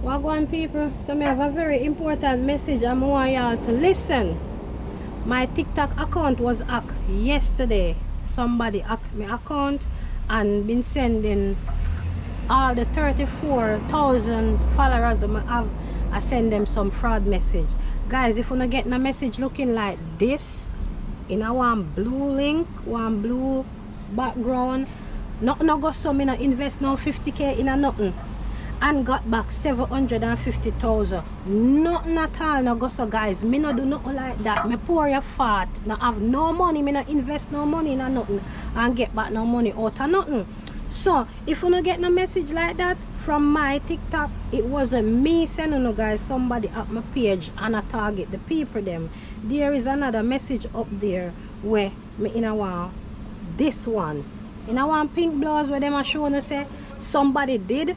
Wagwan people, so I have a very important message and I want y'all to listen. My TikTok account was hacked yesterday. Somebody hacked my account and been sending all the 34,000 followers I have. I send them some fraud message. Guys, if you not getting a message looking like this, in a one blue link, one blue background, nothing no go so me no invest no 50k in a nothing and got back 750,000. Nothing at all no go so, guys. Me no do nothing like that. Me poor your fat, no have no money, me no invest no money in a nothing and get back no money out of nothing. So if you no get no message like that from my TikTok, it wasn't me sending no, guys. Somebody at my page and I target the people them. There is another message up there where me in a one, this one in a one pink blouse where them are showing us say somebody did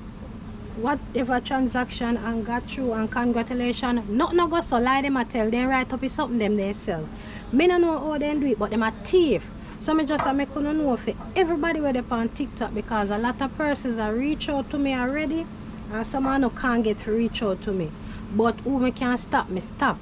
whatever transaction and got through and congratulations. Not no go so lie them I tell them right up is something them they sell. Me no know how they do it, but them are thief. So me just make you know for everybody where they on TikTok, because a lot of persons are reach out to me already and some no can't get to reach out to me. But who me can stop me, stop.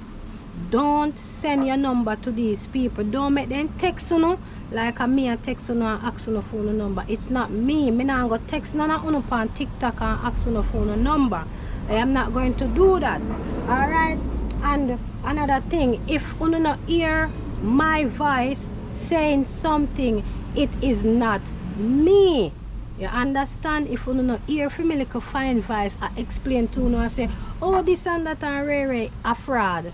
Don't send your number to these people. Don't make them text you know, like a me and text you know and ask you no phone number. It's not me. Me not go text none of you on TikTok and ask you no phone number. I am not going to do that. Alright? And another thing, if you not hear my voice saying something, it is not me. You understand? If you not hear from me like a fine voice, I explain to you and say, oh, this and that and Ray a fraud.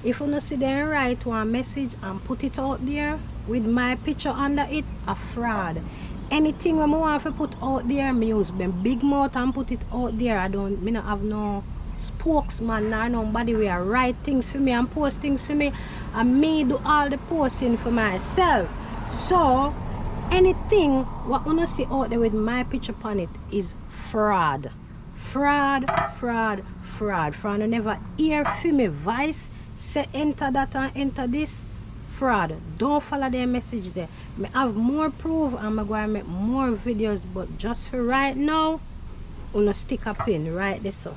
If you not see them write one message and put it out there with my picture under it, a fraud. Anything when I want to put out there, me use my big mouth and put it out there. I don't, me not have no spokesman or nobody will write things for me and post things for me, and me do all the posting for myself. So anything what you see out there with my picture on it is fraud. Fraud, fraud, fraud. Fraud. You never hear from me voice say enter that and enter this. Fraud. Don't follow their message there. I have more proof and I'm going to make more videos, but just for right now, I'm going to stick a pin right there so.